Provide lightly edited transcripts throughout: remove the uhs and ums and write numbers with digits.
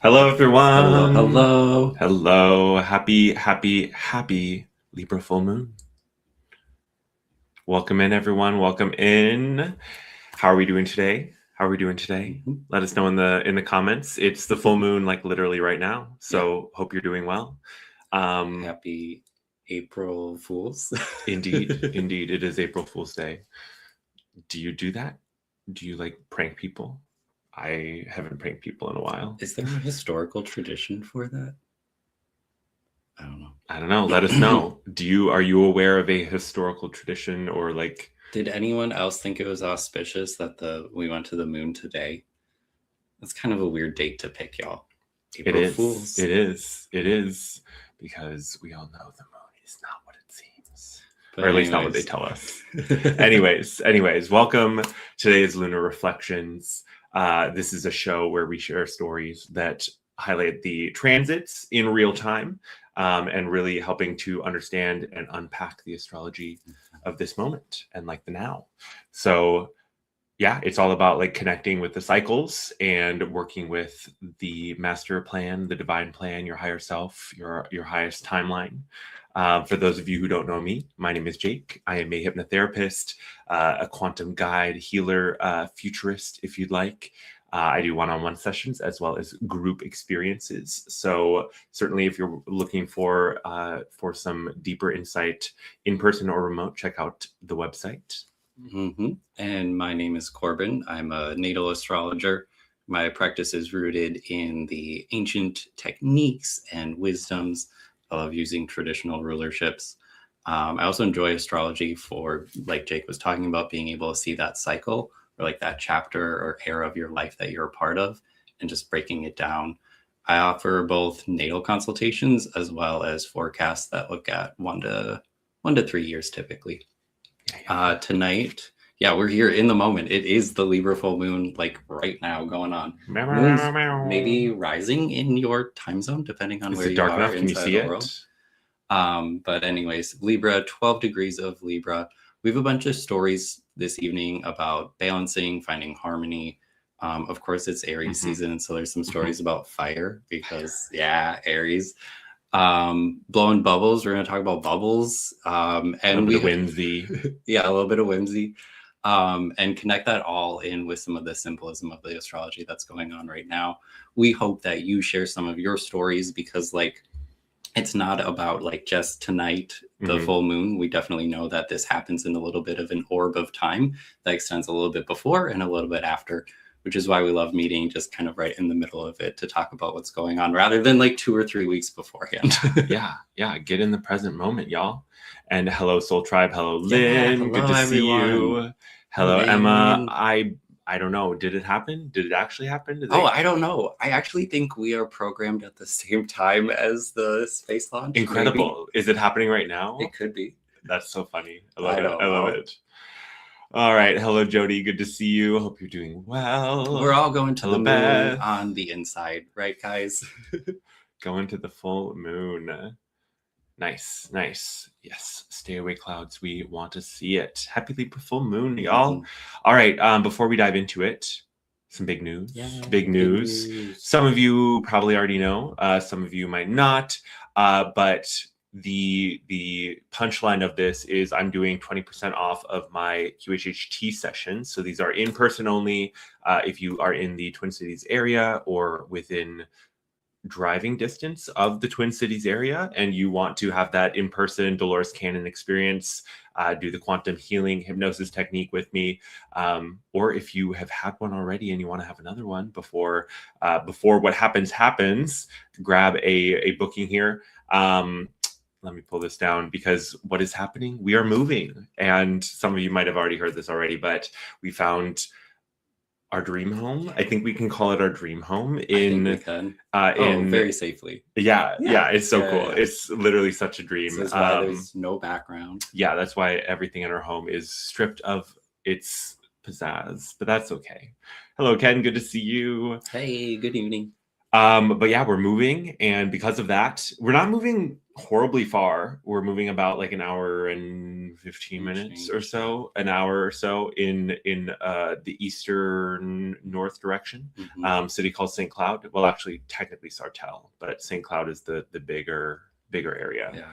Hello, everyone. Hello. Hello. Happy Libra full moon. Welcome in, everyone. Welcome in. How are we doing today? Let us know in the comments. It's the full moon, like literally right now. So hope you're doing well. Happy April Fools. Indeed, it is April Fool's Day. Do you do that? Do you like prank people? I haven't pranked people in a while. Is there a historical tradition for that? I don't know. Let us know. Are you aware of a historical tradition or like? Did anyone else think it was auspicious that we went to the moon today? That's kind of a weird date to pick, y'all. April Fools. It is because we all know the moon is not what it seems, or at least not what they tell us. anyways, welcome. Today is Lunar Reflections. This is a show where we share stories that highlight the transits in real time, and really helping to understand and unpack the astrology of this moment and like the now. So yeah, it's all about like connecting with the cycles and working with the master plan, the divine plan, your higher self, your highest timeline. For those of you who don't know me, my name is Jake. I am a hypnotherapist, a quantum guide, healer, futurist, if you'd like. I do one-on-one sessions as well as group experiences. So certainly if you're looking for some deeper insight in person or remote, check out the website. And my name is Corbin. I'm a natal astrologer. My practice is rooted in the ancient techniques and wisdoms of using traditional rulerships. I also enjoy astrology for, like Jake was talking about, being able to see that cycle or like that chapter or era of your life that you're a part of and just breaking it down. I offer both natal consultations as well as forecasts that look at 1 to 3 years typically. Tonight, we're here in the moment. It is the Libra full moon, like right now going on. Moon's maybe rising in your time zone, depending on where you are inside the world. But anyways, Libra, 12 degrees of Libra. We have a bunch of stories this evening about balancing, finding harmony. Of course, it's Aries season, so there's some stories about fire because, Aries. Blowing bubbles. We're going to talk about bubbles. And a little bit of whimsy. A little bit of whimsy. And connect that all in with some of the symbolism of the astrology that's going on right now. We hope that you share some of your stories because, like, it's not about like just tonight, the full moon. We definitely know that this happens in a little bit of an orb of time that extends a little bit before and a little bit after, which is why we love meeting just kind of right in the middle of it to talk about what's going on rather than like 2 or 3 weeks beforehand. Yeah. Get in the present moment, y'all. And hello, Soul Tribe. Hello, Lynn. Hello, good to everyone. See you. Hello, Emma. I don't know. Did it happen? Did it actually happen? I don't know. I actually think we are programmed at the same time as the space launch. Incredible. Maybe. Is it happening right now? It could be. That's so funny. I love it. All right. Hello, Jody. Good to see you. Hope you're doing well. We're all going to the moon on the inside, right, guys? Going to the full moon. Nice. Yes. Stay away, clouds. We want to see it. Happy Libra full moon, y'all. All right. Before we dive into it, some big news. Big news. Some of you probably already know. Some of you might not. But the punchline of this is I'm doing 20% off of my QHHT sessions. So these are in person only. If you are in the Twin Cities area or within driving distance of the Twin Cities area and you want to have that in-person Dolores Cannon experience, do the quantum healing hypnosis technique with me, or if you have had one already and you want to have another one before what happens, grab a booking here. Let me pull this down because what is happening? We are moving, and some of you might have already heard this already, but we found our dream home. I think we can call it our dream home very safely. Yeah, it's so cool. Yeah. It's literally such a dream. That's why there's no background. Yeah, that's why everything in our home is stripped of its pizzazz, but that's okay. Hello, Ken. Good to see you. Hey, good evening. But yeah, we're moving, and because of that, we're not moving horribly far. We're moving about like an hour and 15 minutes or so, an hour or so in the eastern north direction. City called St. Cloud. Well, actually, technically Sartell, but St. Cloud is the bigger area. Yeah.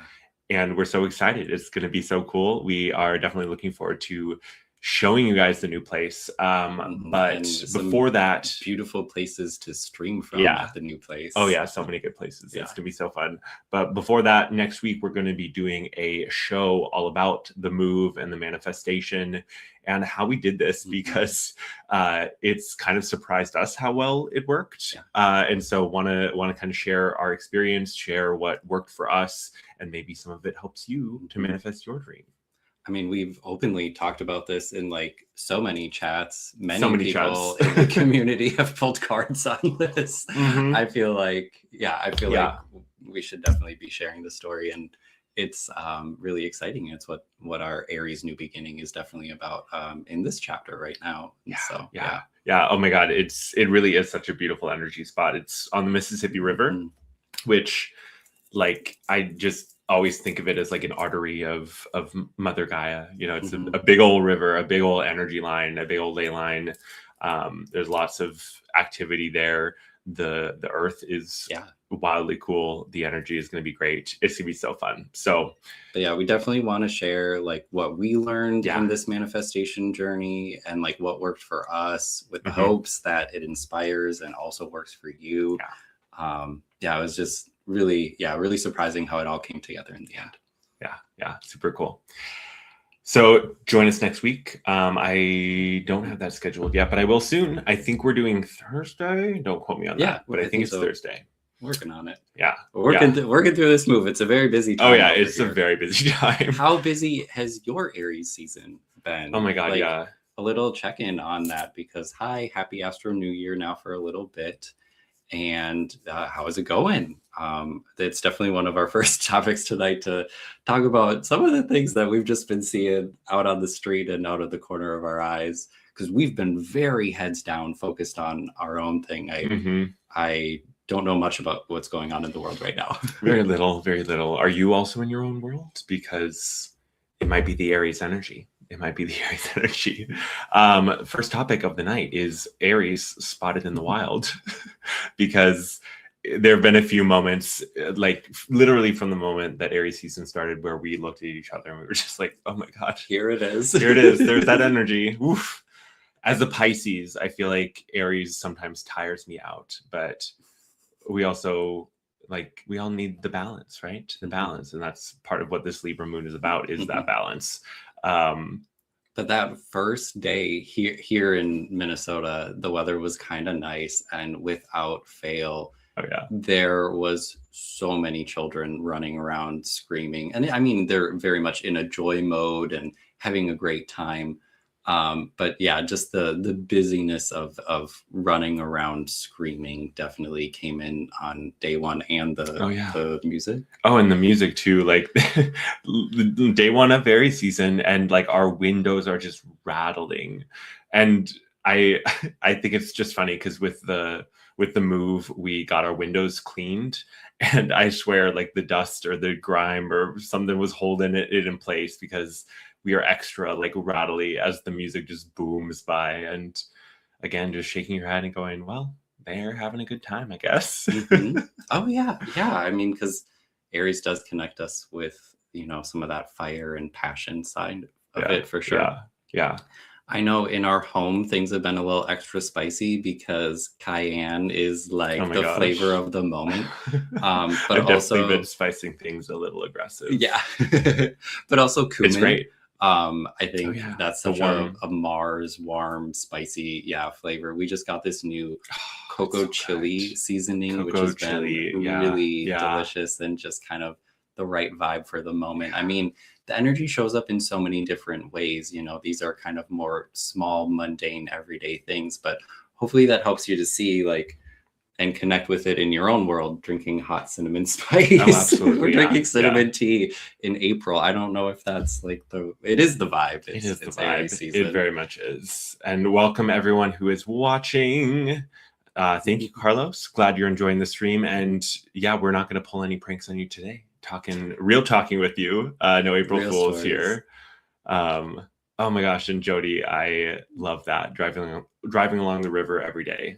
And we're so excited. It's going to be so cool. We are definitely looking forward to showing you guys the new place. But before that, beautiful places to stream from at the new place. Oh yeah, so many good places. It's gonna be so fun. But before that, next week we're going to be doing a show all about the move and the manifestation and how we did this, because it's kind of surprised us how well it worked. And so want to kind of share our experience, share what worked for us, and maybe some of it helps you to manifest your dream. I mean, we've openly talked about this in like so many chats. Many people chats in the community have pulled cards on this. I feel like, like we should definitely be sharing the story, and it's really exciting. It's what our Aries new beginning is definitely about in this chapter right now. Oh my God, it really is such a beautiful energy spot. It's on the Mississippi River, which, like, I just always think of it as like an artery of Mother Gaia. You know, it's a big old river, a big old energy line, a big old ley line. There's lots of activity there. The earth is wildly cool. The energy is going to be great. It's gonna be so fun. So, but yeah, we definitely want to share like what we learned in this manifestation journey, and like what worked for us, with the hopes that it inspires and also works for you. It was just really surprising how it all came together in the end. Super cool. So join us next week. I don't have that scheduled yet, but I will soon. I think we're doing Thursday. Don't quote me on that, but I think it's Thursday. Working on it. Working through this move. It's a very busy time. Oh yeah, it's a very busy time. How busy has your Aries season been? Oh my God, a little check-in on that, because happy Astro New Year now for a little bit. And how is it going? It's definitely one of our first topics tonight to talk about some of the things that we've just been seeing out on the street and out of the corner of our eyes, because we've been very heads down, focused on our own thing. I don't know much about what's going on in the world right now. Very little. Are you also in your own world? Because it might be the Aries energy. First topic of the night is Aries spotted in the wild, because there have been a few moments, like literally from the moment that Aries season started, where we looked at each other and we were just like, oh my God, here it is. There's that energy. Oof. As a Pisces, I feel like Aries sometimes tires me out, but we also, like, we all need the balance, right? The balance. And that's part of what this Libra moon is about, is that balance. But that first day here in Minnesota, the weather was kind of nice, and without fail, there was so many children running around screaming. And I mean, they're very much in a joy mode and having a great time. But yeah, just the busyness of running around screaming definitely came in on day one, and the music. Oh, and the music too, like day one of Aries season, and like our windows are just rattling. And I think it's just funny because with the move, we got our windows cleaned, and I swear like the dust or the grime or something was holding it in place, because we are extra like rattly as the music just booms by. And again, just shaking your head and going, well, they're having a good time, I guess. Oh yeah. I mean, because Aries does connect us with, some of that fire and passion side of it, for sure. I know in our home, things have been a little extra spicy because cayenne is like flavor of the moment. But I've also been spicing things a little aggressive. Yeah. But also cumin. It's great. I think that's such a Mars warm, spicy, flavor. We just got this new cocoa chili seasoning, which has been really delicious and just kind of the right vibe for the moment. I mean, the energy shows up in so many different ways. These are kind of more small, mundane, everyday things, but hopefully that helps you to see and connect with it in your own world, drinking hot cinnamon spice. Oh, absolutely. We're drinking cinnamon tea in April. I don't know if that's it is the vibe. It is the vibe. It very much is. And welcome everyone who is watching. Thank you, Carlos. Glad you're enjoying the stream. And we're not going to pull any pranks on you today. talking with you. No April Real Fools stories. here. Oh my gosh, and Jody, I love that driving along the river every day.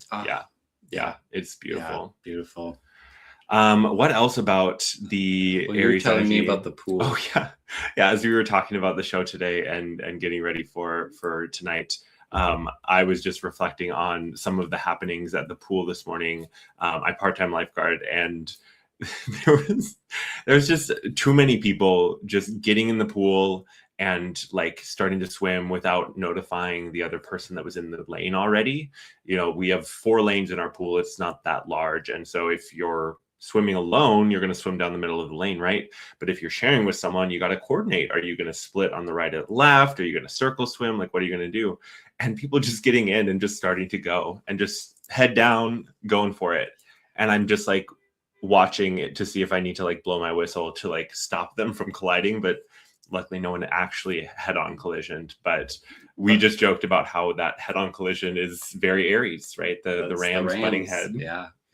Yeah, it's beautiful. Yeah, beautiful. What else about the Well, you were Aries telling energy? me about the pool. Oh yeah, as we were talking about the show today and getting ready for tonight, I was just reflecting on some of the happenings at the pool this morning. I part-time lifeguard, and there's just too many people just getting in the pool and like starting to swim without notifying the other person that was in the lane already. We have 4 lanes in our pool. It's not that large, and so if you're swimming alone, you're going to swim down the middle of the lane, right? But if you're sharing with someone, you got to coordinate. Are you going to split on the right or the left? Are you going to circle swim? Like, what are you going to do? And people just getting in and just starting to go and just head down, going for it. And I'm just like watching it to see if I need to like blow my whistle to like stop them from colliding. But luckily no one actually head-on collisioned. But we just joked about how that head-on collision is very Aries, right? The Rams butting head.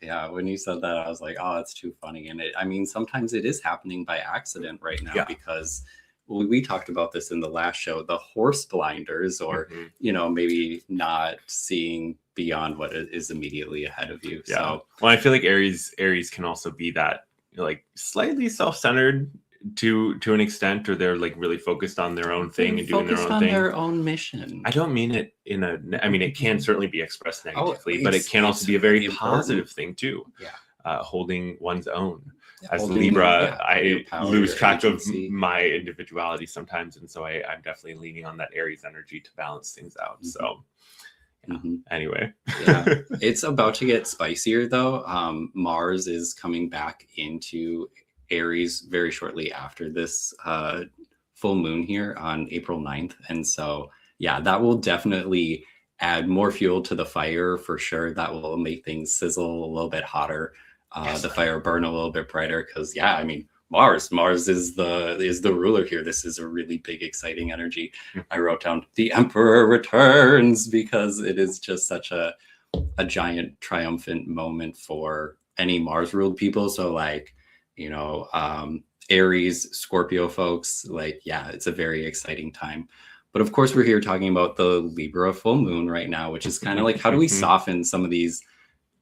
Yeah, when you said that, I was like, oh, it's too funny. And I mean, sometimes it is happening by accident right now because we talked about this in the last show, the horse blinders, or, maybe not seeing beyond what is immediately ahead of you. Yeah. So, well, I feel like Aries can also be that like slightly self-centered to an extent, or they're like really focused on their own thing and doing their own thing. Their own mission. I don't mean it it can certainly be expressed negatively, but it can also be a very positive thing too. Yeah. Holding one's own. As Libra, I lose track of my individuality sometimes, and so I'm definitely leaning on that Aries energy to balance things out. So anyway. It's about to get spicier though. Mars is coming back into Aries very shortly after this full moon here on April 9th. And so, that will definitely add more fuel to the fire for sure. That will make things sizzle a little bit hotter, the fire burn a little bit brighter. Because Mars is the ruler here. This is a really big, exciting energy. I wrote down the Emperor returns because it is just such a giant triumphant moment for any Mars ruled people. So like, Aries, Scorpio folks, like, it's a very exciting time. But of course, we're here talking about the Libra full moon right now, which is kind of like, how do we soften some of these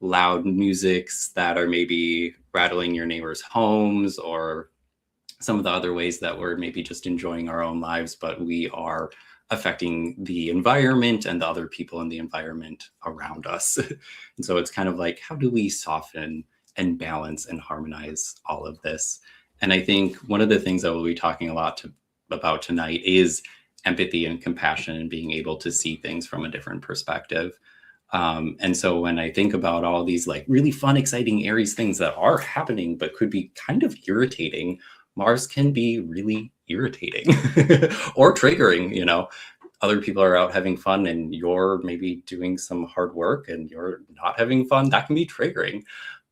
loud musics that are maybe rattling your neighbors' homes, or some of the other ways that we're maybe just enjoying our own lives, but we are affecting the environment and the other people in the environment around us. And so it's kind of like, how do we soften and balance and harmonize all of this? And I think one of the things that we'll be talking a lot about tonight is empathy and compassion and being able to see things from a different perspective. And so when I think about all these like really fun, exciting Aries things that are happening, but could be kind of irritating, Mars can be really irritating or triggering. Other people are out having fun and you're maybe doing some hard work and you're not having fun. That can be triggering.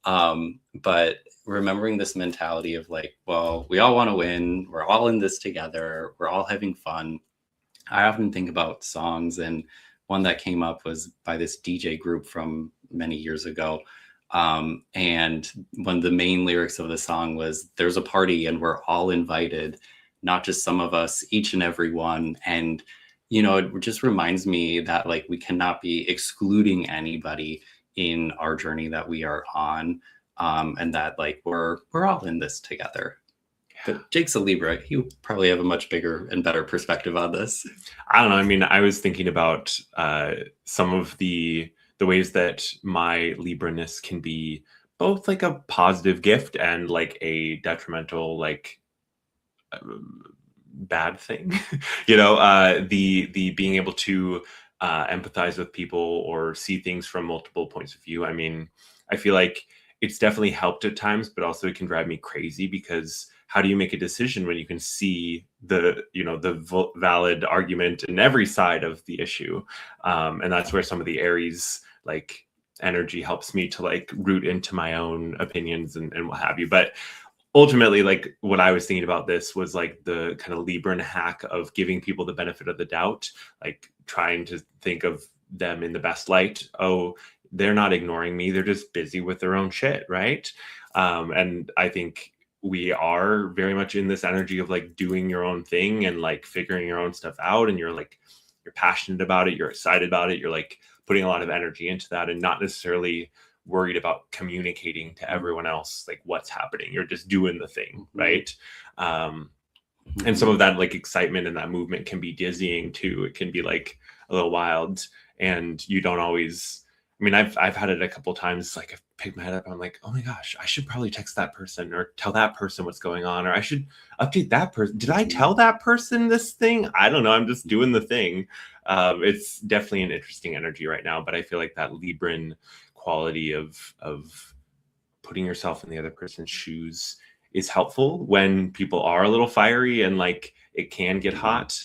But remembering this mentality of like, well, we all want to win. We're all in this together. We're all having fun. I often think about songs, and one that came up was by this DJ group from many years ago. And one of the main lyrics of the song was, there's a party and we're all invited, not just some of us, each and every one. And, it just reminds me that like, we cannot be excluding anybody in our journey that we are on. And that like, we're all in this together. But Jake's a Libra. He probably have a much bigger and better perspective on this. I don't know. I was thinking about some of the ways that my Libra-ness can be both like a positive gift and like a detrimental, like bad thing. The being able to empathize with people or see things from multiple points of view. I feel like it's definitely helped at times, but also it can drive me crazy, because how do you make a decision when you can see the valid argument in every side of the issue? And that's where some of the Aries like energy helps me to like root into my own opinions and what have you. But ultimately, like what I was thinking about this was like the kind of Libran hack of giving people the benefit of the doubt, like trying to think of them in the best light. Oh, they're not ignoring me. They're just busy with their own shit. Right. And I think we are very much in this energy of like doing your own thing and like figuring your own stuff out, and you're passionate about it, you're excited about it, you're like putting a lot of energy into that, and not necessarily worried about communicating to everyone else like what's happening. You're just doing the thing, right? And some of that like excitement and that movement can be dizzying too. It can be like a little wild, and you don't always, I mean, I've had it a couple times. Like I've picked my head up, I'm like, oh my gosh, I should probably text that person or tell that person what's going on, or I should update that person. Did I tell that person this thing? I don't know. I'm just doing the thing. It's definitely an interesting energy right now, but I feel like that Libran quality of putting yourself in the other person's shoes is helpful when people are a little fiery and like it can get hot,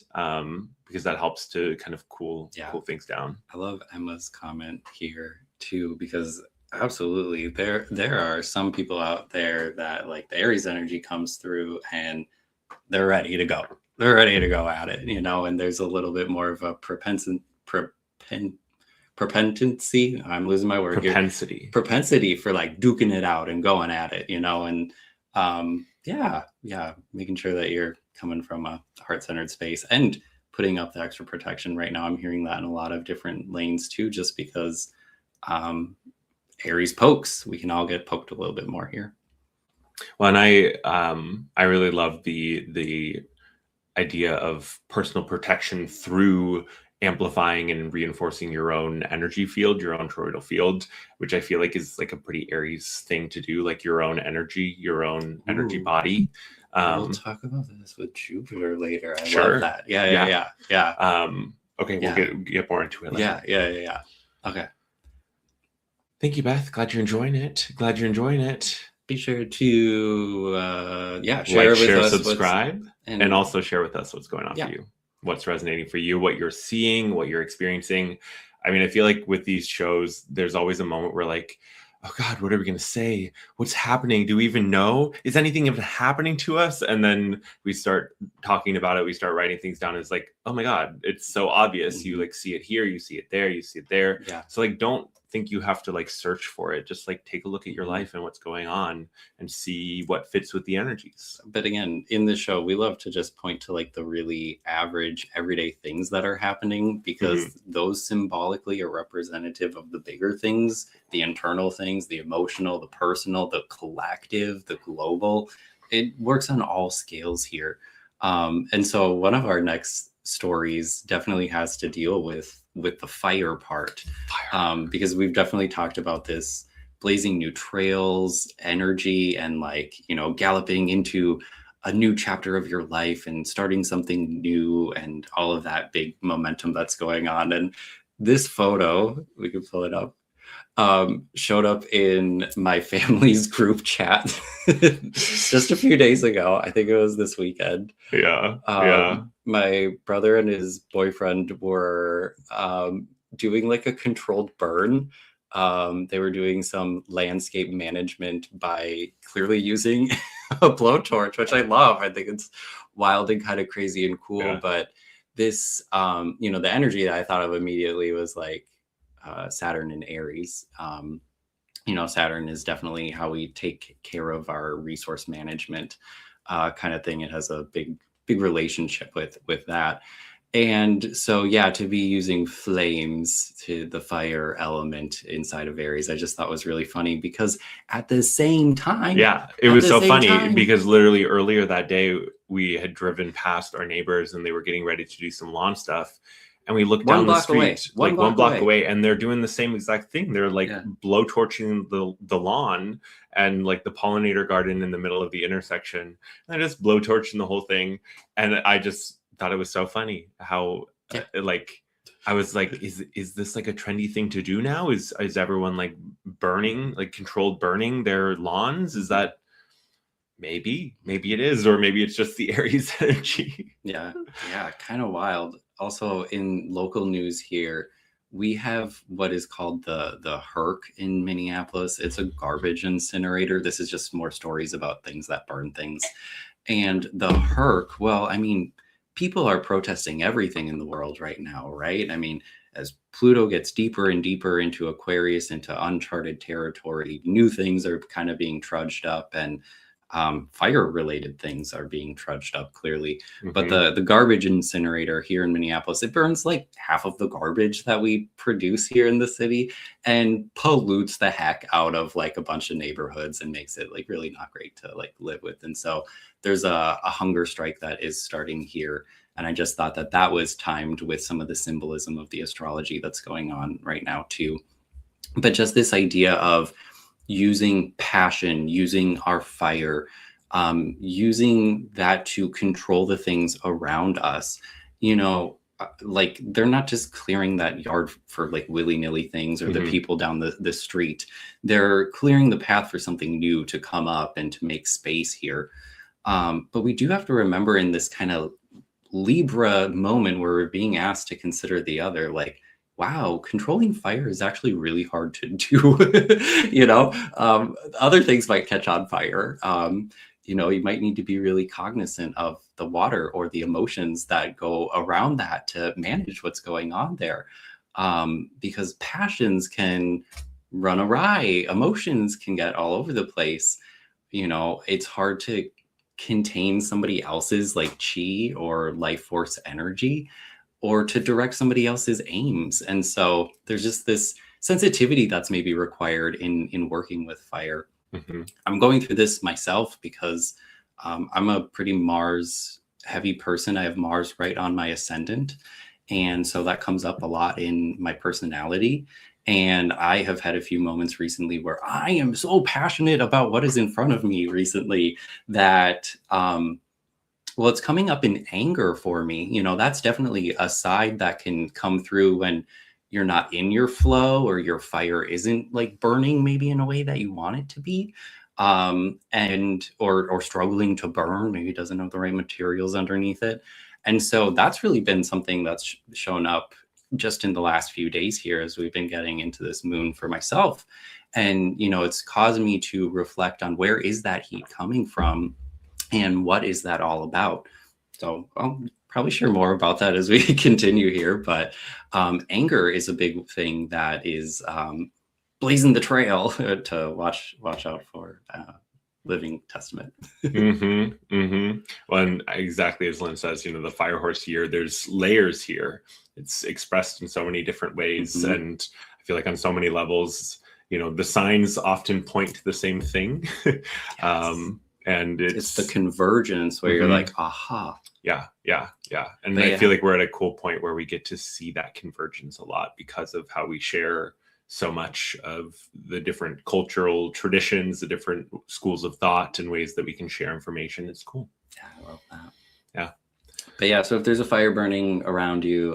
because that helps to kind of cool things down. I love Emma's comment here too, because absolutely there are some people out there that like the Aries energy comes through and they're ready to go. They're ready to go at it, you know, and there's a little bit more of a propensity. I'm losing my word. Propensity for like duking it out and going at it, you know, and making sure that you're coming from a heart-centered space and putting up the extra protection. Right now I'm hearing that in a lot of different lanes too, just because Aries pokes, we can all get poked a little bit more here. Well, and I really love the idea of personal protection through amplifying and reinforcing your own energy field, your own toroidal field, which I feel like is like a pretty Aries thing to do, like your own energy, your own energy body. We'll talk about this with Jupiter later. I love that. Yeah. Okay, we'll get more into it later. Yeah. Okay. Thank you, Beth. Glad you're enjoying it. Be sure to share, subscribe, and also share with us what's going on for you. What's resonating for you, what you're seeing, what you're experiencing. I mean, I feel like with these shows, there's always a moment where like, oh God, what are we going to say? What's happening? Do we even know? Is anything even happening to us? And then we start talking about it. We start writing things down. It's like, oh my God, it's so obvious. You like see it here, you see it there, you see it there. Yeah. So like, don't think you have to like search for it. Just like take a look at your life and what's going on and see what fits with the energies. But again, in the show, we love to just point to like the really average everyday things that are happening, because those symbolically are representative of the bigger things, the internal things, the emotional, the personal, the collective, the global. It works on all scales here. And so one of our next stories definitely has to deal with the fire part, because we've definitely talked about this blazing new trails energy and like, you know, galloping into a new chapter of your life and starting something new and all of that big momentum that's going on. And this photo, we can pull it up, showed up in my family's group chat just a few days ago. I think it was this weekend. My brother and his boyfriend were doing like a controlled burn. They were doing some landscape management by clearly using a blowtorch, which I love. I think it's wild and kind of crazy and cool. But this, you know, the energy that I thought of immediately was like Saturn and Aries. You know, Saturn is definitely how we take care of our resource management kind of thing. It has a big relationship with that. And so, yeah, to be using flames to the fire element inside of Aries, I just thought was really funny, because at the same time, it was so funny because literally earlier that day we had driven past our neighbors and they were getting ready to do some lawn stuff. And we looked down the street, one block away, and they're doing the same exact thing. They're like blowtorching the lawn and like the pollinator garden in the middle of the intersection. And they're just blowtorching the whole thing. And I just thought it was so funny how like, I was like, is this like a trendy thing to do now? Is everyone like burning, like controlled burning their lawns? Is that maybe it is, or maybe it's just the Aries energy. Yeah, kind of wild. Also, in local news here, we have what is called the Herc in Minneapolis. It's a garbage incinerator. This is just more stories about things that burn things. And the Herc, well, I mean, people are protesting everything in the world right now, right? I mean, as Pluto gets deeper and deeper into Aquarius, into uncharted territory, new things are kind of being trudged up. And fire related things are being trudged up clearly. But Mhm. the garbage incinerator here in Minneapolis, it burns like half of the garbage that we produce here in the city and pollutes the heck out of like a bunch of neighborhoods and makes it like really not great to like live with. And so there's a hunger strike that is starting here. And I just thought that that was timed with some of the symbolism of the astrology that's going on right now too. But just this idea of using passion, using our fire, using that to control the things around us, like they're not just clearing that yard for like willy-nilly things or the Mhm. people down the street. They're clearing the path for something new to come up and to make space here. But we do have to remember in this kind of Libra moment where we're being asked to consider the other, like, wow, controlling fire is actually really hard to do. Other things might catch on fire. You might need to be really cognizant of the water or the emotions that go around that to manage what's going on there. Because passions can run awry, emotions can get all over the place. It's hard to contain somebody else's like chi or life force energy or to direct somebody else's aims. And so there's just this sensitivity that's maybe required in working with fire. Mhm. I'm going through this myself because I'm a pretty Mars heavy person. I have Mars right on my ascendant. And so that comes up a lot in my personality. And I have had a few moments recently where I am so passionate about what is in front of me recently that, well, it's coming up in anger for me. That's definitely a side that can come through when you're not in your flow or your fire isn't like burning maybe in a way that you want it to be. And or struggling to burn, maybe doesn't have the right materials underneath it. And so that's really been something that's shown up just in the last few days here as we've been getting into this moon for myself. And it's caused me to reflect on where is that heat coming from and what is that all about. So I'll probably share more about that as we continue here, but anger is a big thing that is blazing the trail to watch out for. Living testament. Mhm. Mhm. Well, and exactly as Lynn says, the fire horse here, there's layers here. It's expressed in so many different ways, Mhm. and I feel like on so many levels, the signs often point to the same thing. Yes. And It's the convergence where you're Mhm. like, aha. Yeah, yeah, yeah. And But I feel yeah, like we're at a cool point where we get to see that convergence a lot because of how we share so much of the different cultural traditions, the different schools of thought and ways that we can share information. It's cool. yeah, I love that. Yeah. But yeah, so if there's a fire burning around you,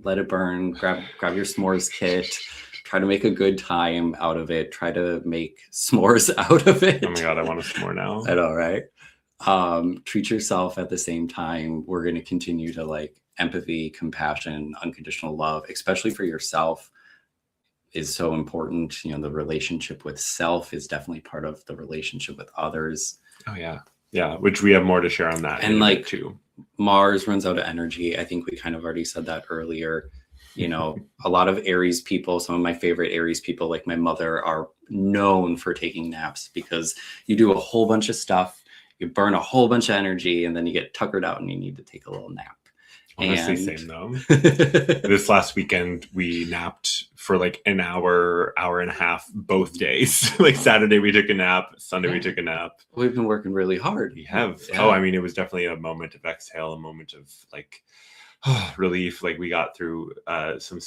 let it burn. Grab your s'mores kit. Try to make a good time out of it. Try to make s'mores out of it. Oh my God, I want some more now. I know, right? Treat yourself at the same time. We're going to continue to like empathy, compassion, unconditional love, especially for yourself, is so important. The relationship with self is definitely part of the relationship with others. Oh yeah. Yeah. Which we have more to share on that And in a like bit too. Mars runs out of energy. I think we kind of already said that earlier. A lot of Aries people, some of my favorite Aries people, like my mother, are known for taking naps because you do a whole bunch of stuff, you burn a whole bunch of energy, and then you get tuckered out and you need to take a little nap. Honestly, And same though. This last weekend, we napped for like an hour, hour and a half, both days. Like Saturday, we took a nap. Sunday, we took a nap. We've been working really hard. We have. Yeah. Oh, I mean, it was definitely a moment of exhale, a moment of like relief. Like we got through some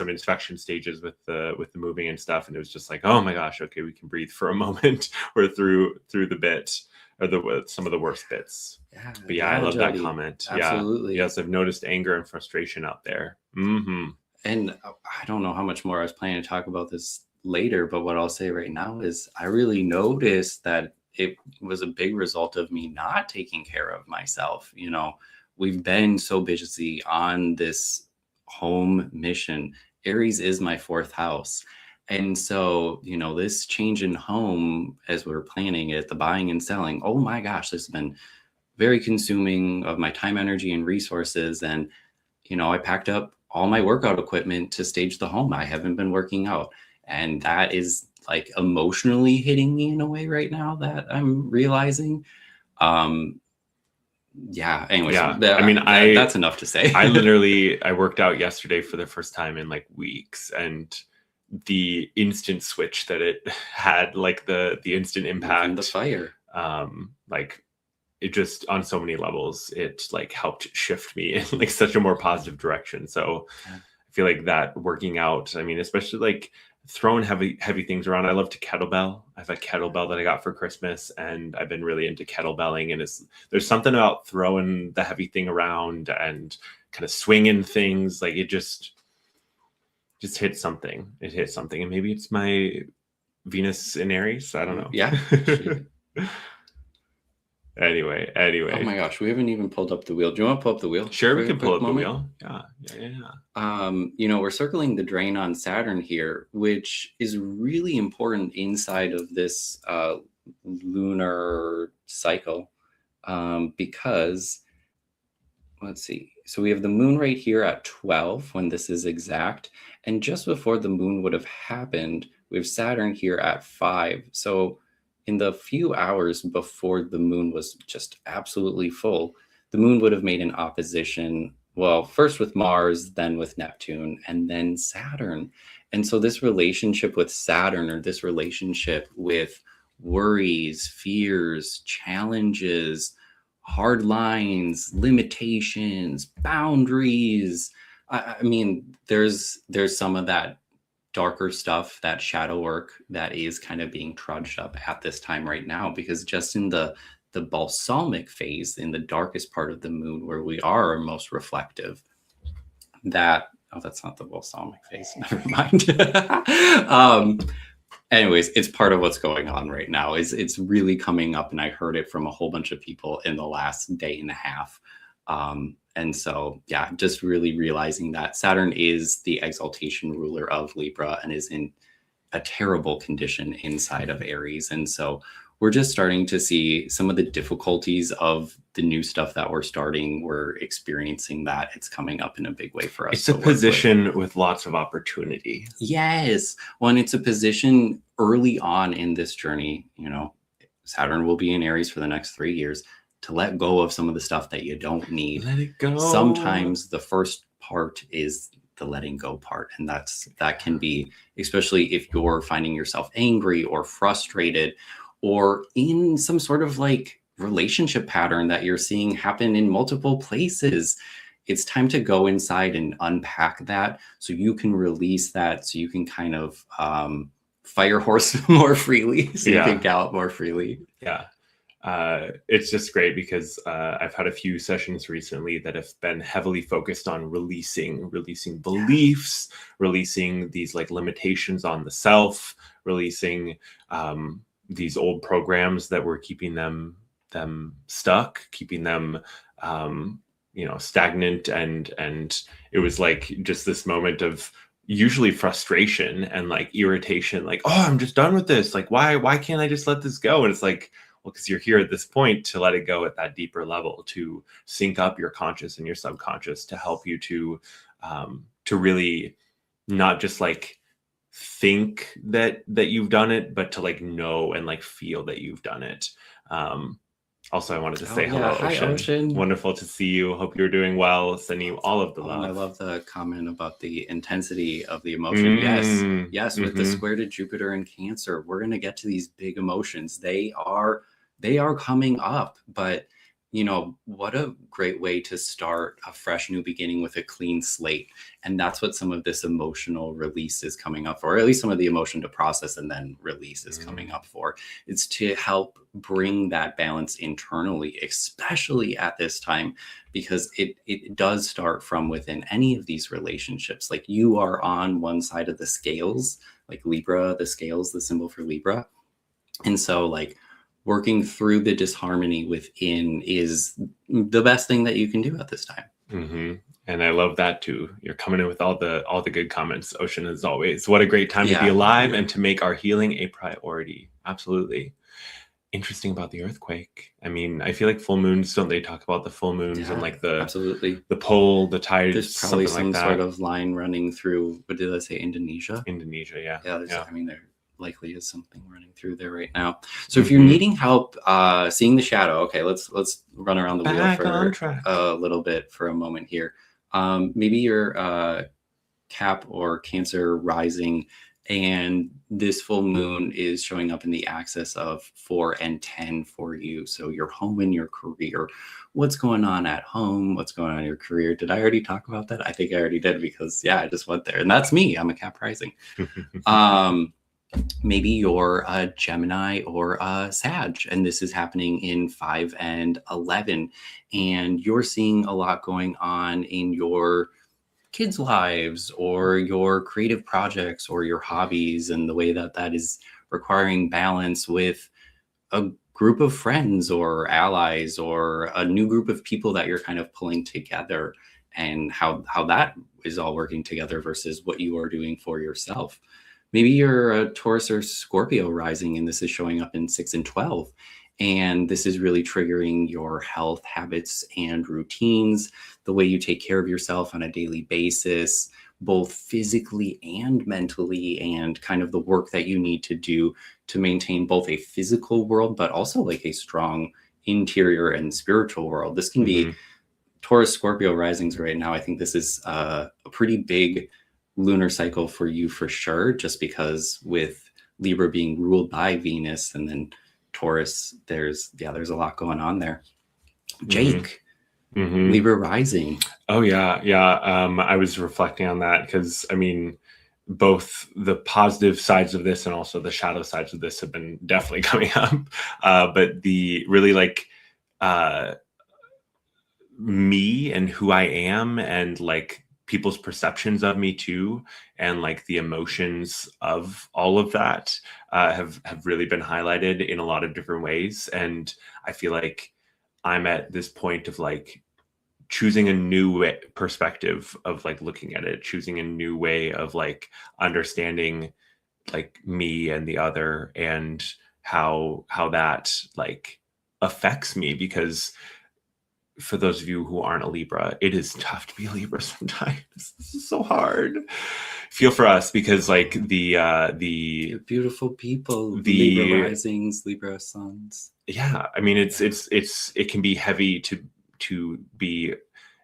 inspection stages with the moving and stuff, and it was just like, oh my gosh, okay, we can breathe for a moment. We're through the bit or some of the worst bits. Yeah, But yeah, I love Jody. that comment. Absolutely. Yeah. Yes, I've noticed anger and frustration out there. Mm-hmm. And I don't know how much more I was planning to talk about this later, but what I'll say right now is I really noticed that it was a big result of me not taking care of myself. We've been so busy on this home mission. Aries is my fourth house. And so, this change in home as we're planning it, the buying and selling, oh my gosh, this has been very consuming of my time, energy, and resources. And, I packed up all my workout equipment to stage the home. I haven't been working out. And that is like emotionally hitting me in a way right now that I'm realizing. Yeah, anyways, Yeah. I mean, that's enough to say. I worked out yesterday for the first time in like weeks, and the instant switch that it had, like the instant impact, the fire, like it just on so many levels, it like helped shift me in like such a more positive direction. So I feel like that working out, I mean, especially like throwing heavy things around. I love to kettlebell. I have a kettlebell that I got for Christmas, and I've been really into kettlebelling. And there's something about throwing the heavy thing around and kind of swinging things. Like it just hits something. It hits something, and maybe it's my Venus in Aries. I don't know. Yeah. Anyway. Oh my gosh, we haven't even pulled up the wheel. Do you want to pull up the wheel? Sure, we can pull up the wheel. Yeah. We're circling the drain on Saturn here, which is really important inside of this lunar cycle, because let's see. So we have the moon right here at 12 when this is exact, and just before the moon would have happened, we have Saturn here at 5. So in the few hours before the moon was just absolutely full, the moon would have made an opposition, well, first with Mars, then with Neptune, and then Saturn. And so this relationship with Saturn, or this relationship with worries, fears, challenges, hard lines, limitations, boundaries. I mean, there's some of that darker stuff, that shadow work that is kind of being trudged up at this time right now, because just in the balsamic phase, in the darkest part of the moon where we are most reflective, that's not the balsamic phase, never mind. Anyways, it's part of what's going on right now. It's really coming up, and I heard it from a whole bunch of people in the last day and a half. And so, yeah, just really realizing that Saturn is the exaltation ruler of Libra and is in a terrible condition inside of Aries. And so we're just starting to see some of the difficulties of the new stuff that we're experiencing, that it's coming up in a big way for us. It's a position with lots of opportunity. Yes. Well, and it's a position early on in this journey. Saturn will be in Aries for the next 3 years, to let go of some of the stuff that you don't need. Let it go. Sometimes the first part is the letting go part. And that can be, especially if you're finding yourself angry or frustrated, or in some sort of like relationship pattern that you're seeing happen in multiple places. It's time to go inside and unpack that, so you can release that, so you can kind of fire horse more freely, so you can gallop more freely. Yeah. It's just great because I've had a few sessions recently that have been heavily focused on releasing beliefs, releasing these like limitations on the self, releasing these old programs that were keeping them stuck, keeping them stagnant, and it was like just this moment of usually frustration and like irritation, like, oh, I'm just done with this, like why can't I just let this go? And it's like, well, because you're here at this point to let it go at that deeper level, to sync up your conscious and your subconscious, to help you to really not just like think that you've done it, but to like know and like feel that you've done it. Also, I wanted to say hello, Hi, Ocean. Wonderful to see you. Hope you're doing well. Sending you all of the love. I love the comment about the intensity of the emotion. Yes, with the square to Jupiter and Cancer, we're going to get to these big emotions. They are coming up, but what a great way to start a fresh new beginning with a clean slate. And that's what some of this emotional release is coming up for, or at least some of the emotion to process and then release is coming up for. It's to help bring that balance internally, especially at this time, because it does start from within any of these relationships. Like, you are on one side of the scales, like Libra, the scales, the symbol for Libra. And so like, working through the disharmony within is the best thing that you can do at this time. Mm-hmm. And I love that too. You're coming in with all the good comments, Ocean, as always. What a great time to be alive and to make our healing a priority. Absolutely. interesting about the earthquake? I mean, I feel like full moons, don't they talk about the full moons and like the absolutely the pole, the tides, there's probably something some like sort that. of line running through, what did I say, Indonesia? Indonesia, yeah. Yeah, there's, Yeah. I mean, there likely is something running through there right now. So if you're needing help seeing the shadow, okay, let's run around the wheel for a little bit for a moment here. Maybe you're Cap or Cancer rising, and this full moon is showing up in the axis of 4 and 10 for you. So your home and your career. What's going on at home? What's going on in your career? Did I already talk about that? I think I already did, because yeah, I just went there, and that's me. I'm a Cap rising. Maybe you're a Gemini or a Sag, and this is happening in 5 and 11, and you're seeing a lot going on in your kids' lives or your creative projects or your hobbies, and the way that that is requiring balance with a group of friends or allies or a new group of people that you're kind of pulling together, and how that is all working together versus what you are doing for yourself. Maybe you're a Taurus or Scorpio rising, and this is showing up in 6 and 12. And this is really triggering your health habits and routines, the way you take care of yourself on a daily basis, both physically and mentally, and kind of the work that you need to do to maintain both a physical world, but also like a strong interior and spiritual world. This can be Taurus, Scorpio risings right now. I think this is a pretty big lunar cycle for you for sure, just because with Libra being ruled by Venus, and then Taurus, there's a lot going on there. Jake, Libra rising. Oh yeah. I was reflecting on that because I mean, both the positive sides of this and also the shadow sides of this have been definitely coming up. But the really like me and who I am, and like people's perceptions of me too, and like the emotions of all of that have really been highlighted in a lot of different ways. And I feel like I'm at this point of like choosing a new perspective of like looking at it, choosing a new way of like understanding like me and the other, and how that like affects me. Because for those of you who aren't a Libra, it is tough to be a Libra sometimes. This is so hard. Feel for us, because like the You're beautiful people, the Libra risings, Libra suns. Yeah, I mean it can be heavy to be,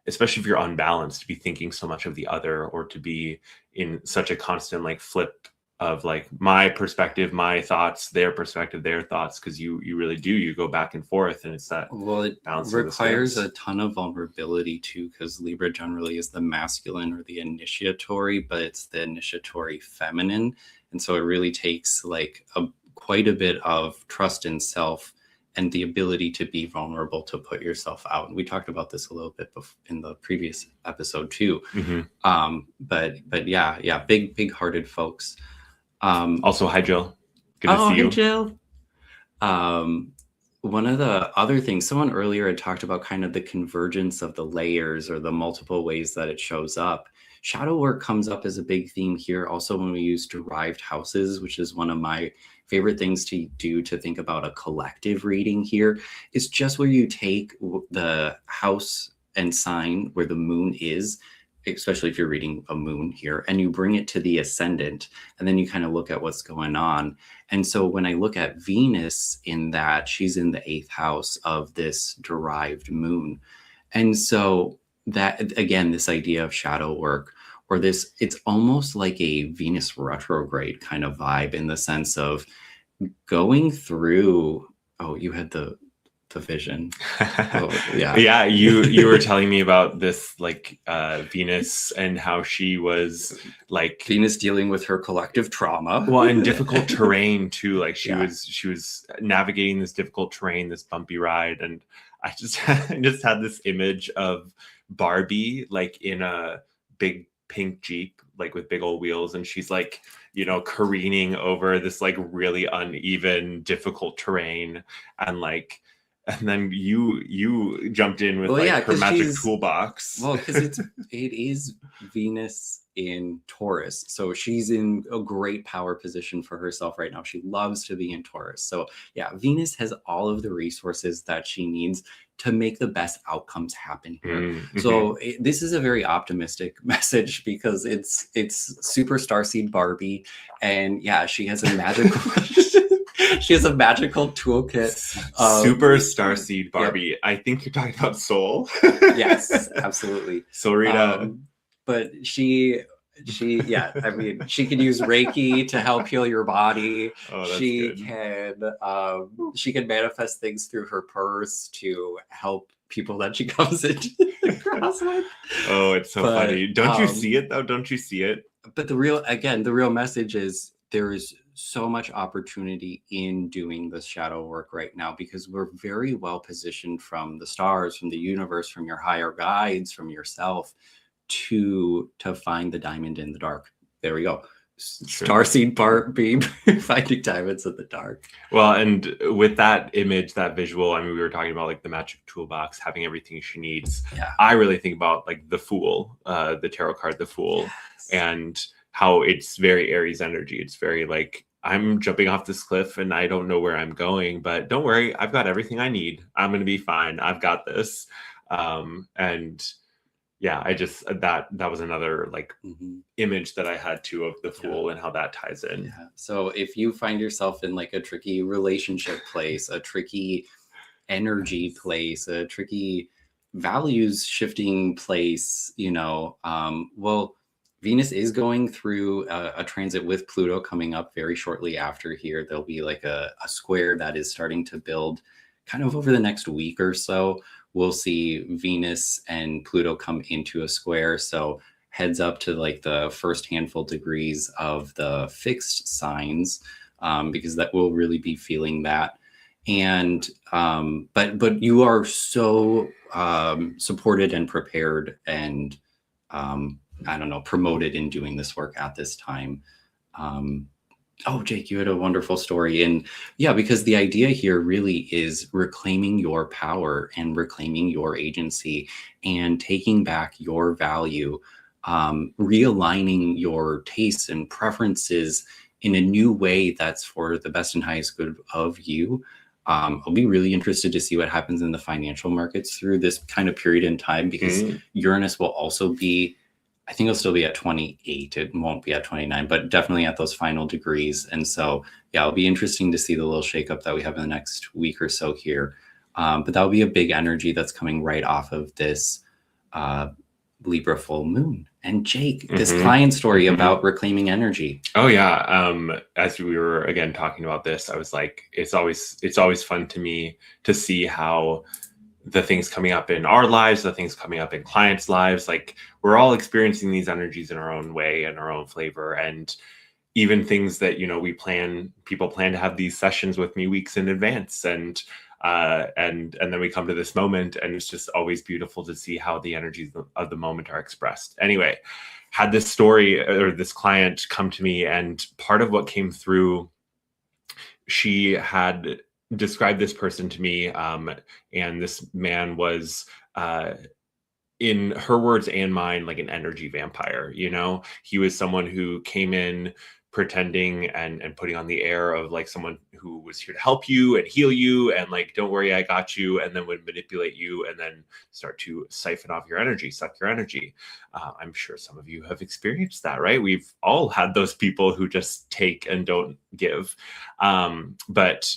especially if you're unbalanced, to be thinking so much of the other, or to be in such a constant like flip of like my perspective, my thoughts, their perspective, their thoughts, because you really do, you go back and forth, and it's that. Well, it requires a ton of vulnerability too, because Libra generally is the masculine or the initiatory, but it's the initiatory feminine, and so it really takes like quite a bit of trust in self and the ability to be vulnerable, to put yourself out. And we talked about this a little bit in the previous episode too. But yeah, big hearted folks. Also, hi Jill. Good to see you. Hey Jill. One of the other things, someone earlier had talked about kind of the convergence of the layers, or the multiple ways that it shows up. Shadow work comes up as a big theme here. Also, when we use derived houses, which is one of my favorite things to do to think about a collective reading here, is just where you take the house and sign where the moon is, especially if you're reading a moon here, and you bring it to the ascendant, and then you kind of look at what's going on. And so when I look at Venus in that, she's in the 8th house of this derived moon. And so that, again, this idea of shadow work, or this, it's almost like a Venus retrograde kind of vibe, in the sense of going through, oh, you had the vision. Yeah, you were telling me about this like Venus, and how she was like Venus dealing with her collective trauma, well, and difficult terrain too. Like she was navigating this difficult terrain, this bumpy ride. And I just had this image of Barbie like in a big pink Jeep, like with big old wheels, and she's like, careening over this like really uneven, difficult terrain, and like And then you jumped in with Well, like yeah, her because magic she's toolbox. well, because it is Venus in Taurus, so she's in a great power position for herself right now. She loves to be in Taurus, so yeah, Venus has all of the resources that she needs to make the best outcomes happen here. Mm-hmm. So this is a very optimistic message because it's super starseed Barbie, and yeah, she has a magical she has a magical toolkit. Super Starseed Yep. Barbie. I think you're talking about Soul. Yes, absolutely. Soul Rita. But yeah, I mean, she can use Reiki to help heal your body. Oh, that's She good. can manifest things through her purse to help people that she comes into cross with. Oh, it's so But, funny. Don't you see it though? Don't you see it? But the real message is there is so much opportunity in doing this shadow work right now because we're very well positioned from the stars, from the universe, from your higher guides, from yourself to find the diamond in the dark. There we go. Starseed Barbie finding diamonds in the dark. Well, and with that image, that visual, I mean, we were talking about like the magic toolbox, having everything she needs. Yeah. I really think about like the Fool, the tarot card, the Fool, Yes. and how it's very Aries energy. It's very like, I'm jumping off this cliff and I don't know where I'm going, but don't worry, I've got everything I need. I'm going to be fine. I've got this. And yeah, I just that was another like image that I had too of the Fool and how that ties in. Yeah. So if you find yourself in like a tricky relationship place, a tricky energy place, a tricky values shifting place, well, Venus is going through a transit with Pluto coming up very shortly after here. There'll be like a square that is starting to build kind of over the next week or so. We'll see Venus and Pluto come into a square. So heads up to like the first handful degrees of the fixed signs, because that will really be feeling that. And but you are so supported and prepared and I don't know, promoted in doing this work at this time. Oh, Jake, you had a wonderful story. And yeah, because the idea here really is reclaiming your power and reclaiming your agency and taking back your value, realigning your tastes and preferences in a new way that's for the best and highest good of you. I'll be really interested to see what happens in the financial markets through this kind of period in time, because Uranus will also be, I think it'll still be at 28. It won't be at 29, but definitely at those final degrees. And so, yeah, it'll be interesting to see the little shakeup that we have in the next week or so here. But that'll be a big energy that's coming right off of this Libra full moon. And Jake, this client story about reclaiming energy. Oh yeah. As we were again talking about this, I was like, it's always fun to me to see how the things coming up in our lives, the things coming up in clients' lives, like we're all experiencing these energies in our own way and our own flavor. And even things that, people plan to have these sessions with me weeks in advance. And then we come to this moment and it's just always beautiful to see how the energies of the moment are expressed. Anyway, had this story or this client come to me, and part of what came through, she had described this person to me, and this man was, in her words and mine, like an energy vampire. He was someone who came in pretending and putting on the air of like someone who was here to help you and heal you and like, don't worry, I got you, and then would manipulate you and then start to siphon off your energy, suck your energy. I'm sure some of you have experienced that, right? We've all had those people who just take and don't give. But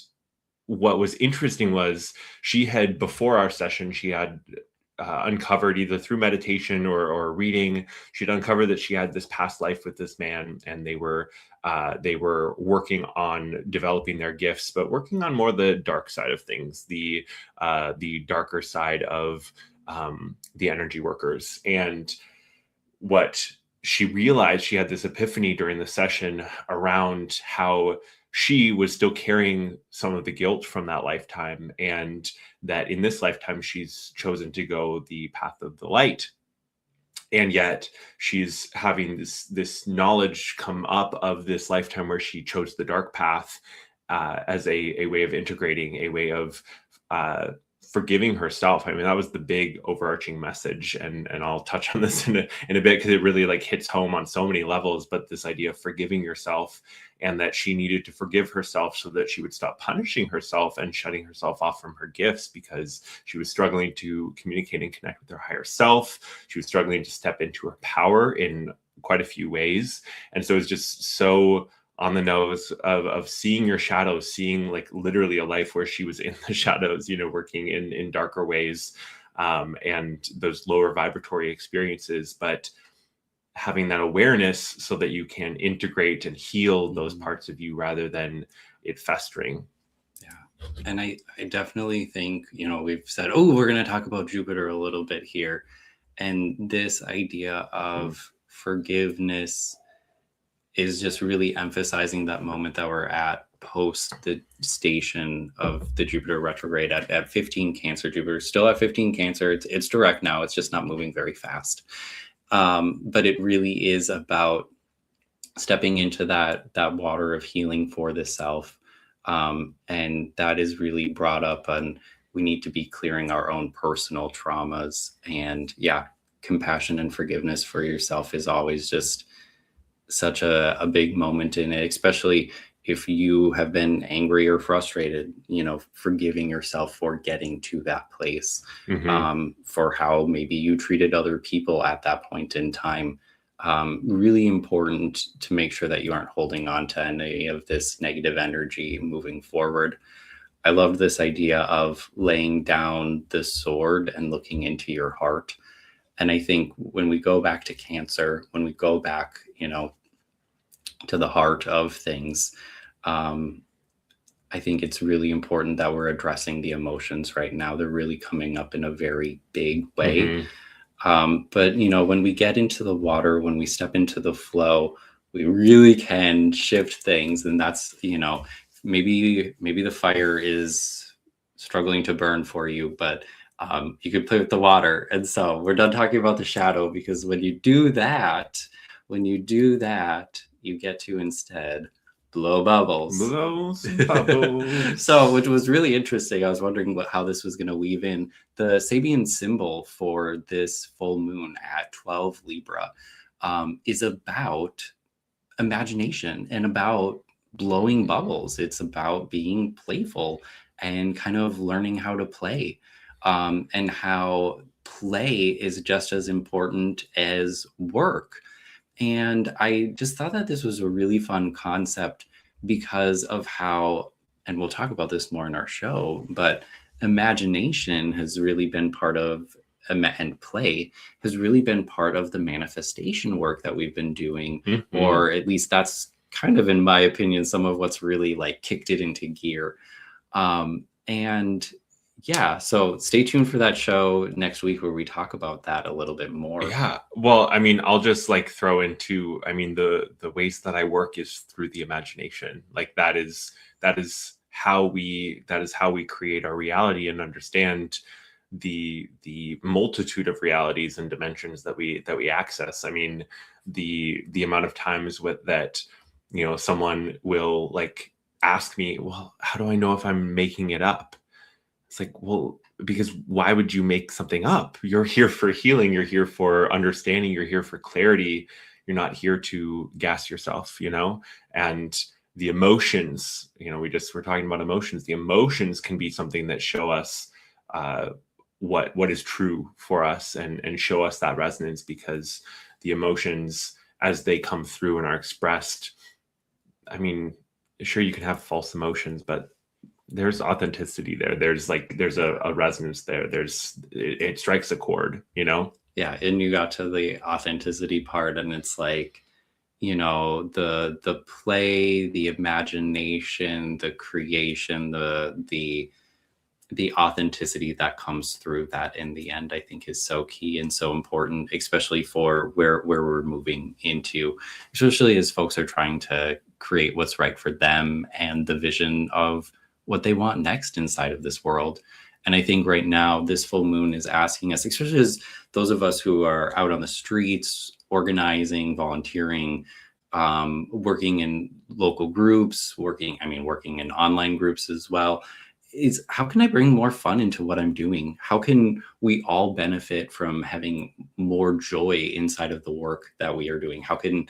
what was interesting was she had, before our session, she had uncovered, either through meditation or reading, she'd uncovered that she had this past life with this man, and they were working on developing their gifts, but working on more the dark side of things, the darker side of the energy workers. And what she realized, she had this epiphany during the session around how she was still carrying some of the guilt from that lifetime, and that in this lifetime she's chosen to go the path of the light. And yet she's having this knowledge come up of this lifetime where she chose the dark path, as a way of integrating, a way of forgiving herself. I mean, that was the big overarching message, and I'll touch on this in a bit, because it really like hits home on so many levels. But this idea of forgiving yourself, and that she needed to forgive herself so that she would stop punishing herself and shutting herself off from her gifts, because she was struggling to communicate and connect with her higher self. She was struggling to step into her power in quite a few ways. And so it's just so on the nose of seeing your shadows, seeing like literally a life where she was in the shadows, working in darker ways, and those lower vibratory experiences, but having that awareness so that you can integrate and heal those parts of you rather than it festering. Yeah. And I definitely think, we've said, oh, we're going to talk about Jupiter a little bit here. And this idea of forgiveness is just really emphasizing that moment that we're at post the station of the Jupiter retrograde at 15 Cancer. Jupiter still at 15 Cancer. It's direct now. It's just not moving very fast. But it really is about stepping into that water of healing for the self. And that is really brought up, and we need to be clearing our own personal traumas. And yeah, compassion and forgiveness for yourself is always just such a big moment in it, especially if you have been angry or frustrated, forgiving yourself for getting to that place, for how maybe you treated other people at that point in time. Really important to make sure that you aren't holding on to any of this negative energy moving forward. I love this idea of laying down the sword and looking into your heart. And I think when we go back to Cancer, when we go back, to the heart of things, I think it's really important that we're addressing the emotions right now. They're really coming up in a very big way. But, when we get into the water, when we step into the flow, we really can shift things. And that's, maybe the fire is struggling to burn for you, but you could play with the water. And so we're done talking about the shadow, because when you do that, you get to instead blow bubbles. So, which was really interesting. I was wondering how this was going to weave in. The Sabian symbol for this full moon at 12 Libra is about imagination and about blowing bubbles. It's about being playful and kind of learning how to play, and how play is just as important as work. And I just thought that this was a really fun concept because of how, and we'll talk about this more in our show, but imagination has really been part of, and play has really been part of the manifestation work that we've been doing, or at least that's kind of, in my opinion, some of what's really like kicked it into gear. And yeah, so stay tuned for that show next week where we talk about that a little bit more. Yeah. Well, I mean, I'll just like throw into, the ways that I work is through the imagination. Like that is how we create our reality and understand the multitude of realities and dimensions that we access. I mean, the amount of times that someone will like ask me, well, how do I know if I'm making it up? It's like, well, because why would you make something up? You're here for healing. You're here for understanding. You're here for clarity. You're not here to gas yourself, and the emotions, we're talking about emotions. The emotions can be something that show us what is true for us, and show us that resonance, because the emotions as they come through and are expressed, I mean, sure, you can have false emotions, but there's authenticity there. There's a resonance there. It strikes a chord, Yeah. And you got to the authenticity part, and it's like, the play, the imagination, the creation, the authenticity that comes through that in the end, I think is so key and so important, especially for where we're moving into, especially as folks are trying to create what's right for them and the vision of what they want next inside of this world. And I think right now this full moon is asking us, especially as those of us who are out on the streets, organizing, volunteering, working in local groups, working in online groups as well. is how can I bring more fun into what I'm doing? How can we all benefit from having more joy inside of the work that we are doing? How can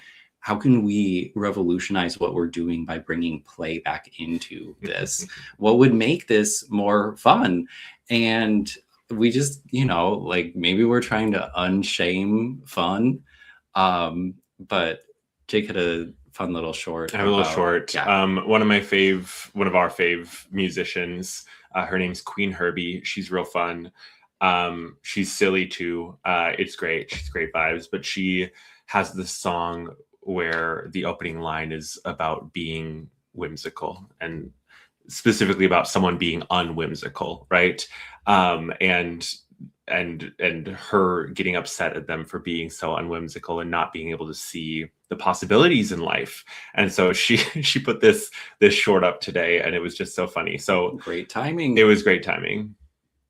we revolutionize what we're doing by bringing play back into this? What would make this more fun? And we just, like maybe we're trying to unshame fun. But Jake had a fun little short. I have a little short. Yeah. One of our fave musicians, her name's Queen Herbie. She's real fun. She's silly too. It's great. She's great vibes, but she has this song where the opening line is about being whimsical, and specifically about someone being unwhimsical, right? And her getting upset at them for being so unwhimsical and not being able to see the possibilities in life. And so she put this short up today, and it was just so funny. So great timing. It was great timing.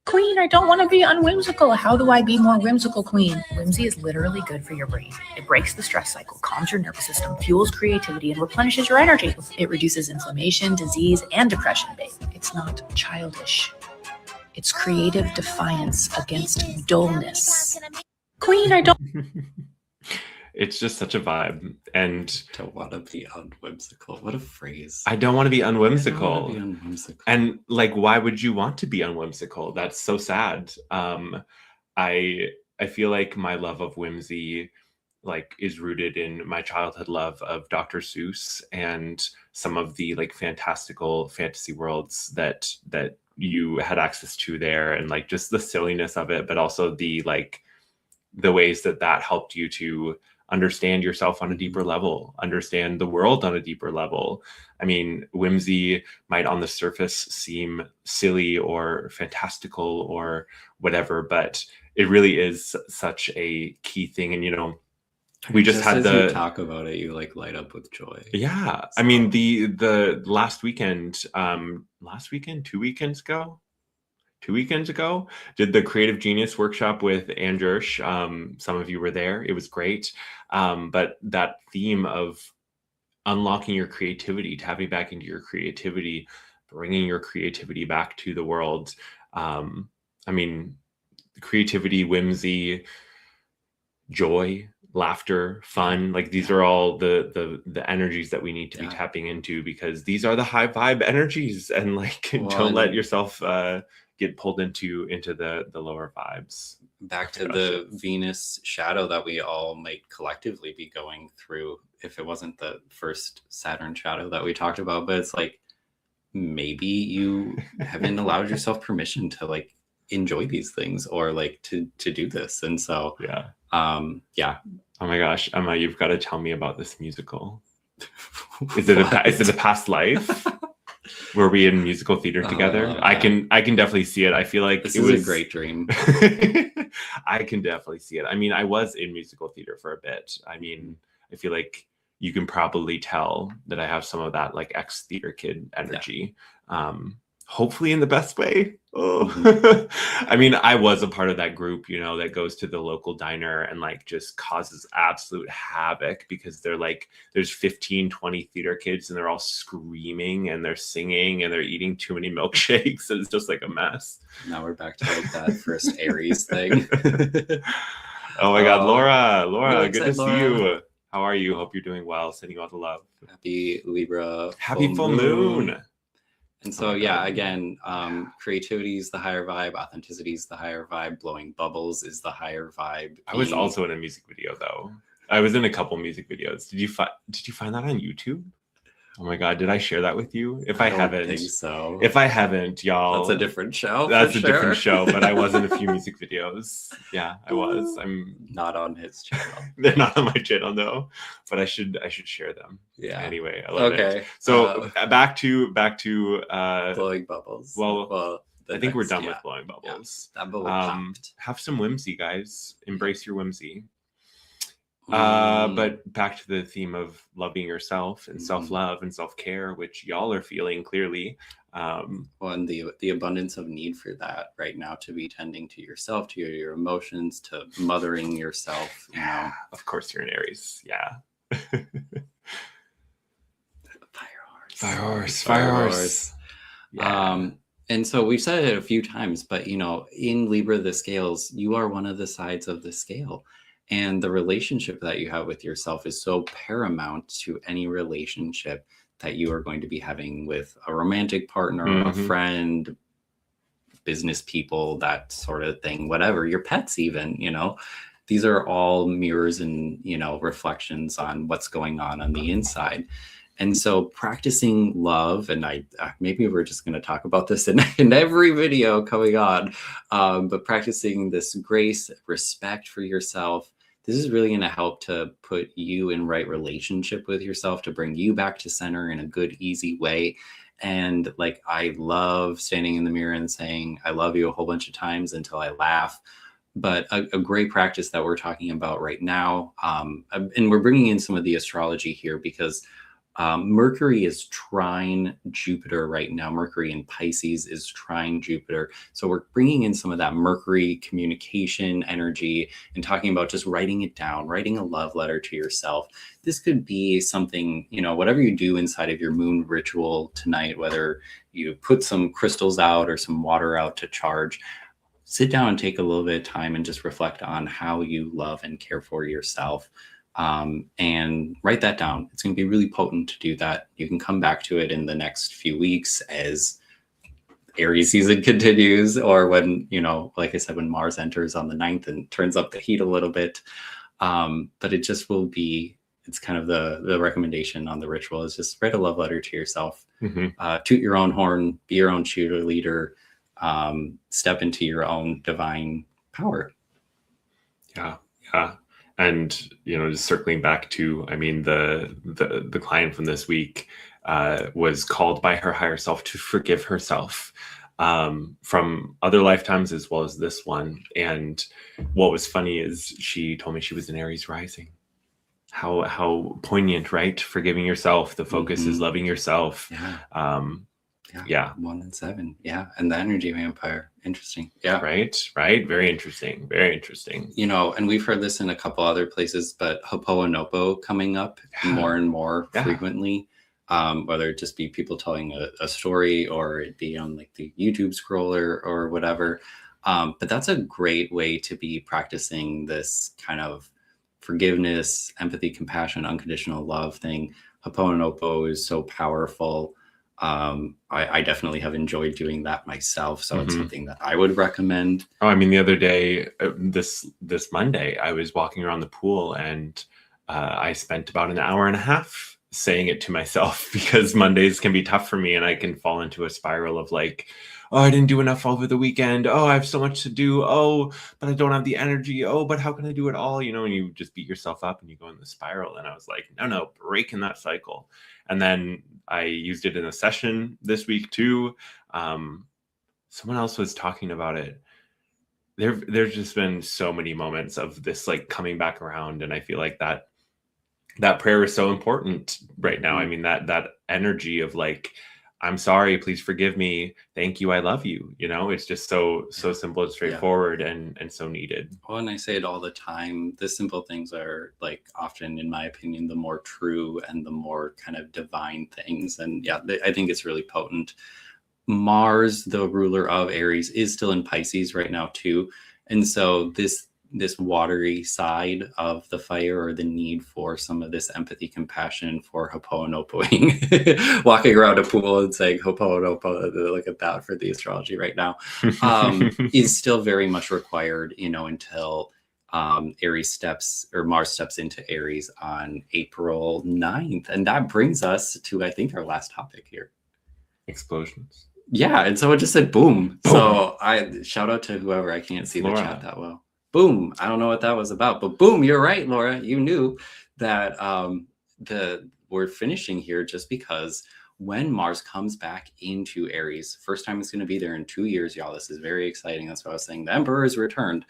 Queen, I don't want to be unwhimsical. How do I be more whimsical, Queen? Whimsy is literally good for your brain. It breaks the stress cycle, calms your nervous system, fuels creativity, and replenishes your energy. It reduces inflammation, disease, and depression, babe. It's not childish. It's creative defiance against dullness. Queen, I don't... It's just such a vibe. And to want to be unwhimsical. What a phrase. I don't want to be unwhimsical. I don't want to be unwhimsical. And like, why would you want to be unwhimsical? That's so sad. I feel like my love of whimsy like is rooted in my childhood love of Dr. Seuss and some of the like fantastical fantasy worlds that you had access to there, and like just the silliness of it, but also the like the ways that helped you to understand yourself on a deeper level, understand the world on a deeper level. I mean, whimsy might on the surface seem silly or fantastical or whatever, but it really is such a key thing. And we just had as you talk about it, you like light up with joy. Yeah. So. I mean, the last weekend, 2 weekends ago, did the Creative Genius workshop with Andrsh. Some of you were there. It was great. But that theme of unlocking your creativity, tapping back into your creativity, bringing your creativity back to the world. I mean, creativity, whimsy, joy, laughter, fun, like these are all the energies that we need to be tapping into, because these are the high vibe energies, and like don't let yourself get pulled into the lower vibes. Back to the Venus shadow that we all might collectively be going through, if it wasn't the first Saturn shadow that we talked about. But it's like, maybe you haven't allowed yourself permission to like enjoy these things, or like to do this. And so yeah. Oh my gosh, Emma, you've got to tell me about this musical. Is it a past life? Were we in musical theater together? I can definitely see it. I feel like it was a great dream. I can definitely see it. I mean, I was in musical theater for a bit. I mean, I feel like you can probably tell that I have some of that like ex-theater kid energy. Yeah. Hopefully in the best way. I mean, I was a part of that group, that goes to the local diner and like just causes absolute havoc, because they're like, there's 15, 20 theater kids, and they're all screaming and they're singing and they're eating too many milkshakes. And it's just like a mess. Now we're back to like that first Aries thing. Oh my God, Laura, good to see you. How are you? Hope you're doing well. Sending you all the love. Happy Libra. Happy full moon. And so, again, creativity is the higher vibe. Authenticity is the higher vibe. Blowing bubbles is the higher vibe. I was also in a music video, though. I was in a couple music videos. Did you find that on YouTube? Oh my God, did I share that with you? If I haven't, think so. If I haven't, y'all, that's a different show. That's a different show. But I was in a few music videos. Yeah, I was. I'm not on his channel. They're not on my channel, though. But I should share them. Yeah. Anyway, I love it. So back to blowing bubbles. Well, I think we're done with blowing bubbles. Yeah, that bubble popped. Have some whimsy, guys. Embrace your whimsy. But back to the theme of loving yourself and self-love and self-care, which y'all are feeling clearly. And the abundance of need for that right now, to be tending to yourself, to your emotions, to mothering yourself. Of course you're an Aries. Yeah. Fire horse. Yeah. And so we've said it a few times, but in Libra, the scales, you are one of the sides of the scale. And the relationship that you have with yourself is so paramount to any relationship that you are going to be having with a romantic partner, a friend, business people, that sort of thing, whatever, your pets even, these are all mirrors and, reflections on what's going on the inside. And so practicing love, and maybe we're just going to talk about this in every video coming on, but practicing this grace, respect for yourself, this is really going to help to put you in right relationship with yourself, to bring you back to center in a good, easy way. And like, I love standing in the mirror and saying, I love you a whole bunch of times until I laugh. But a great practice that we're talking about right now, and we're bringing in some of the astrology here because Mercury is trine Jupiter right now. Mercury in Pisces is trine Jupiter. So we're bringing in some of that Mercury communication energy and talking about just writing it down, writing a love letter to yourself. This could be something, whatever you do inside of your moon ritual tonight, whether you put some crystals out or some water out to charge, sit down and take a little bit of time and just reflect on how you love and care for yourself. And write that down. It's going to be really potent to do that. You can come back to it in the next few weeks as Aries season continues, or when, like I said, when Mars enters on the 9th and turns up the heat a little bit. But it just will be, it's kind of the recommendation on the ritual is just write a love letter to yourself, toot your own horn, be your own cheerleader, step into your own divine power. Yeah. And, just circling back to, the client from this week was called by her higher self to forgive herself from other lifetimes as well as this one. And what was funny is she told me she was an Aries rising. How poignant, right? Forgiving yourself. The focus is loving yourself. Yeah. 1 and 7. Yeah. And the energy vampire. Interesting. Yeah. Right. Very interesting. And we've heard this in a couple other places, but Ho'oponopono coming up more and more frequently, whether it just be people telling a story or it be on like the YouTube scroller or whatever. But that's a great way to be practicing this kind of forgiveness, empathy, compassion, unconditional love thing. Ho'oponopono is so powerful. I definitely have enjoyed doing that myself. So it's something that I would recommend. The other day, this Monday, I was walking around the pool and I spent about an hour and a half saying it to myself because Mondays can be tough for me and I can fall into a spiral of like, oh, I didn't do enough over the weekend. Oh, I have so much to do. Oh, but I don't have the energy. Oh, but how can I do it all? And you just beat yourself up and you go in the spiral. And I was like, no, break in that cycle. And then I used it in a session this week too. Someone else was talking about it. There's just been so many moments of this like coming back around. And I feel like that prayer is so important right now. That energy of like, I'm sorry, please forgive me. Thank you. I love you. It's just so simple and straightforward and so needed. Well, and I say it all the time. The simple things are like often, in my opinion, the more true and the more kind of divine things. And I think it's really potent. Mars, the ruler of Aries, is still in Pisces right now too. And so this watery side of the fire, or the need for some of this empathy, compassion for Ho'oponoponoing, walking around a pool and saying Ho'oponopono, look at that for the astrology right now, is still very much required, until Aries steps, or Mars steps into Aries on April 9th. And that brings us to, I think, our last topic here. Explosions. Yeah. And someone just said boom. So I shout out to whoever. I can't see Laura. The chat that well. Boom. I don't know what that was about, but boom, you're right, Laura. You knew that we're finishing here just because when Mars comes back into Aries, first time it's going to be there in 2 years, y'all. This is very exciting. That's what I was saying. The Emperor has returned.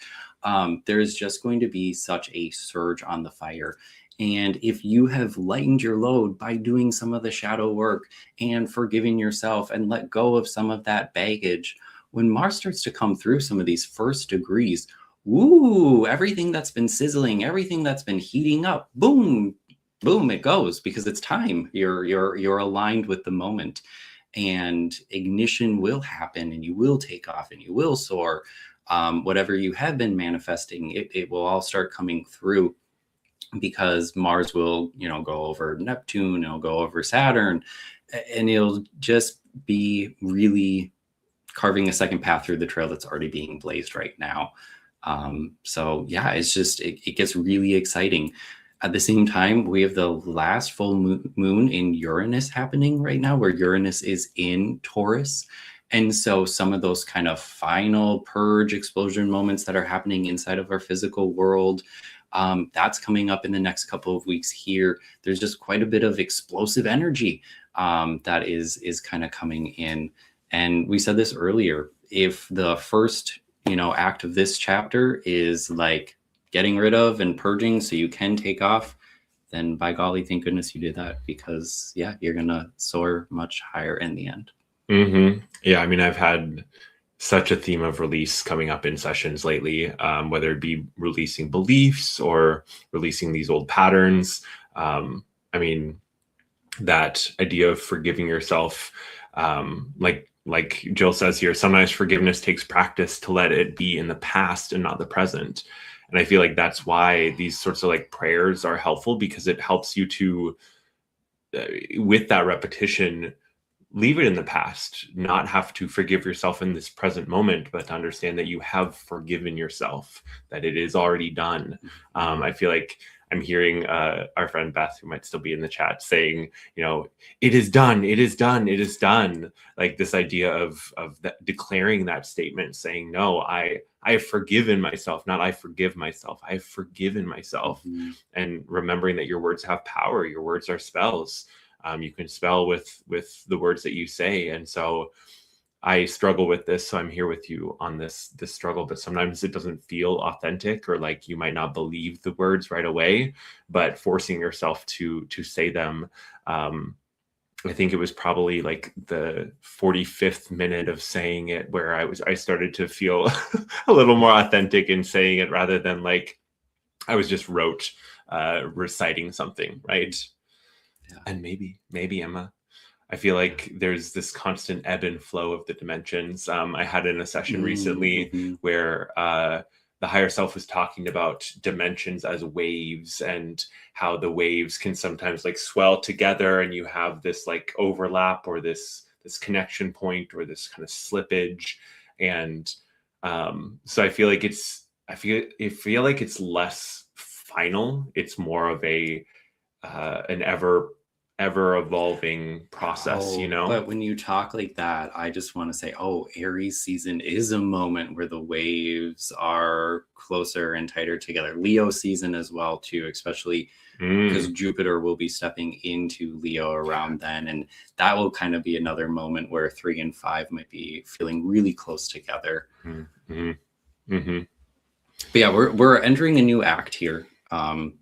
There's just going to be such a surge on the fire. And if you have lightened your load by doing some of the shadow work and forgiving yourself and let go of some of that baggage, when Mars starts to come through some of these first degrees, everything that's been sizzling, everything that's been heating up, boom, it goes, because it's time. You're aligned with the moment. and ignition will happen, and you will take off, and you will soar. Whatever you have been manifesting, it will all start coming through, because Mars will, go over Neptune, it'll go over Saturn, and it'll just be really carving a second path through the trail that's already being blazed right now. So yeah, it's just, it gets really exciting. At the same time, we have the last full moon in Uranus happening right now, where Uranus is in Taurus. And so some of those kind of final purge explosion moments that are happening inside of our physical world, that's coming up in the next couple of weeks here. There's just quite a bit of explosive energy that is kind of coming in. And we said this earlier, if the first, act of this chapter is like getting rid of and purging so you can take off, then by golly, thank goodness you did that, because yeah, you're going to soar much higher in the end. Mm-hmm. Yeah. I mean, I've had such a theme of release coming up in sessions lately, whether it be releasing beliefs or releasing these old patterns. I mean, that idea of forgiving yourself, like Jill says here, sometimes forgiveness takes practice to let it be in the past and not the present. And I feel like that's why these sorts of like prayers are helpful, because it helps you to, with that repetition, leave it in the past, not have to forgive yourself in this present moment, but to understand that you have forgiven yourself, that it is already done. I feel like I'm hearing our friend Beth, who might still be in the chat, saying, it is done, it is done, it is done. Like this idea of that, declaring that statement, saying, no, I have forgiven myself, not I forgive myself. I have forgiven myself. Mm-hmm. And remembering that your words have power. Your words are spells. You can spell with the words that you say. And so I struggle with this, so I'm here with you on this struggle, but sometimes it doesn't feel authentic, or like you might not believe the words right away, but forcing yourself to say them. I think it was probably like the 45th minute of saying it where I started to feel a little more authentic in saying it, rather than like I was just reciting something, right? Yeah. And maybe Emma, I feel like there's this constant ebb and flow of the dimensions. I had in a session recently where the higher self was talking about dimensions as waves, and how the waves can sometimes like swell together, and you have this like overlap, or this connection point, or this kind of slippage. And so I feel like I feel like it's less final. It's more of an ever evolving process, But when you talk like that, I just want to say, Aries season is a moment where the waves are closer and tighter together. Leo season as well too, especially because Jupiter will be stepping into Leo around then, and that will kind of be another moment where 3 and 5 might be feeling really close together. But yeah, we're entering a new act here.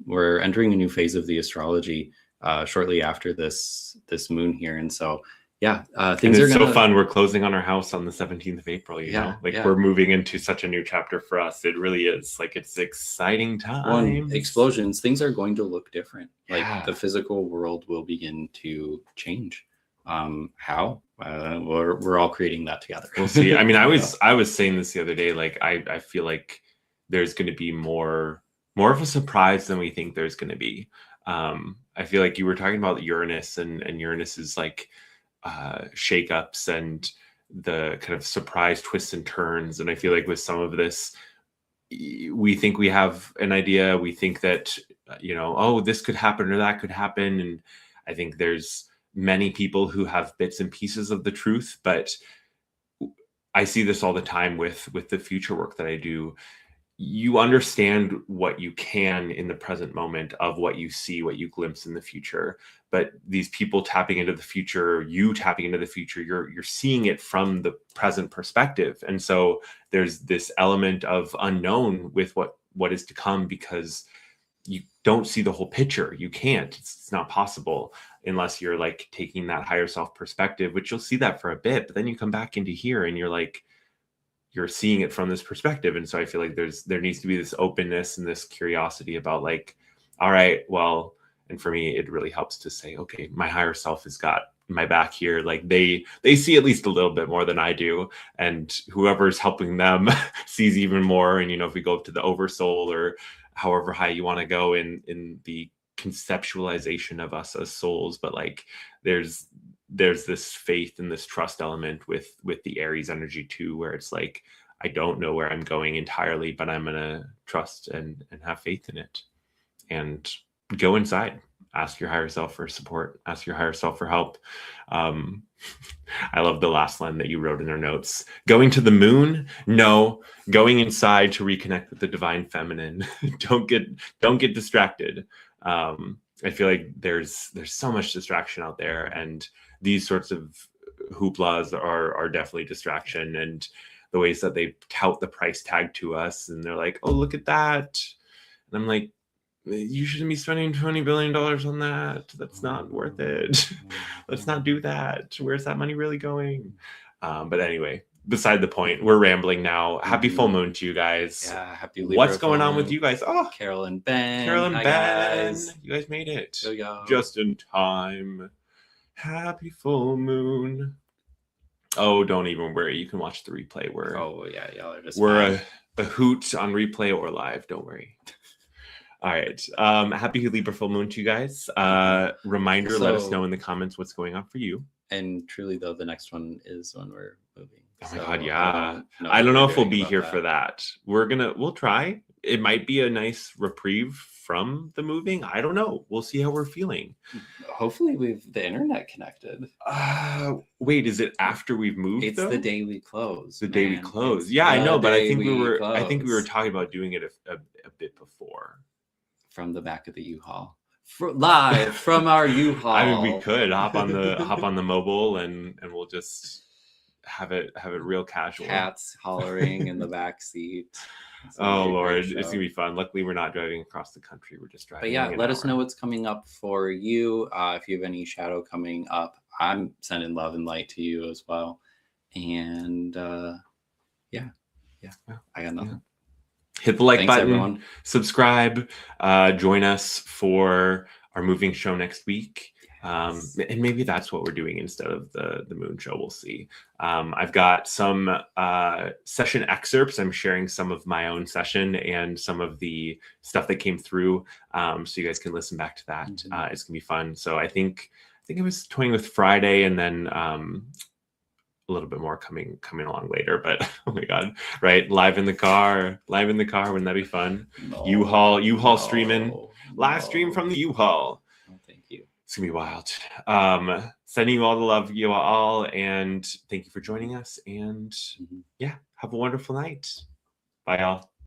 We're entering a new phase of the astrology shortly after this moon here, and so things are so fun. We're closing on our house on the 17th of April. We're moving into such a new chapter for us. It really is like, it's exciting time. Explosions. Things are going to look different. Like the physical world will begin to change. How? We're all creating that together. We'll see. I mean, I was saying this the other day. Like I feel like there's going to be more of a surprise than we think there's going to be. I feel like you were talking about Uranus, and Uranus is like shakeups and the kind of surprise twists and turns. And I feel like with some of this, we think we have an idea. We think that, this could happen or that could happen. And I think there's many people who have bits and pieces of the truth, but I see this all the time with the future work that I do. You understand what you can in the present moment of what you see, what you glimpse in the future. But these people tapping into the future, you tapping into the future, you're seeing it from the present perspective. And so there's this element of unknown with what is to come, because you don't see the whole picture. You can't. It's not possible unless you're like taking that higher self perspective, which you'll see that for a bit, but then you come back into here and you're like, you're seeing it from this perspective. And so I feel like there needs to be this openness and this curiosity about like, all right, well, and for me, it really helps to say, okay, my higher self has got my back here, like they see at least a little bit more than I do, and whoever's helping them sees even more. And if we go up to the oversoul, or however high you want to go in the conceptualization of us as souls, but like there's this faith and this trust element with the Aries energy too, where it's like, I don't know where I'm going entirely, but I'm gonna trust and have faith in it, and go inside. Ask your higher self for support. Ask your higher self for help. I love the last line that you wrote in our notes. Going to the moon? No. Going inside to reconnect with the divine feminine. Don't get distracted. I feel like there's so much distraction out there, and these sorts of hooplas are definitely distraction. And the ways that they tout the price tag to us, and they're like, oh, look at that. And I'm like, you shouldn't be spending $20 billion on that. That's not worth it. Let's not do that. Where's that money really going? But anyway, beside the point, we're rambling now. Happy full moon to you guys. Yeah, happy Libra. What's going on with you guys? Oh, Carol and Ben. Carol and Hi, Ben. guys. You guys made it. Yo. Just in time. Happy full moon. Oh, don't even worry. You can watch the replay. Y'all are just we're a hoot on replay or live. Don't worry. All right. Happy Libra full moon to you guys. Reminder, let us know in the comments what's going on for you. And truly, though, the next one is when we're moving. Oh my God, yeah. I don't know if we'll be here for that. We'll try. It might be a nice reprieve from the moving. I don't know. We'll see how we're feeling. Hopefully we've the internet connected. Wait, is it after we've moved? It's though? the day we close. The day we close. Yeah, I know, but I think we were talking about doing it a bit before. From the back of the U-Haul. Live from our U-Haul. I mean, we could hop on the mobile and we'll just have it real casual. Cats hollering in the back seat. Oh Lord, it's gonna be fun. Luckily, we're not driving across the country. We're just driving. But yeah, let us know what's coming up for you. If you have any shadow coming up, I'm sending love and light to you as well. And yeah, I got nothing. Hit the like Thanks, button, everyone. Subscribe, join us for our moving show next week. Yes. And maybe that's what we're doing instead of the moon show. We'll see. I've got some session excerpts. I'm sharing some of my own session and some of the stuff that came through, so you guys can listen back to that. Mm-hmm. It's gonna be fun. So I think I was toying with Friday, and then a little bit more coming along later. But oh my God, right? Live in the car. Wouldn't that be fun? No, U-Haul streaming. Live stream from the U-Haul. Oh, thank you. It's gonna be wild. Sending you all the love, you all, and thank you for joining us. And yeah, have a wonderful night. Bye, y'all.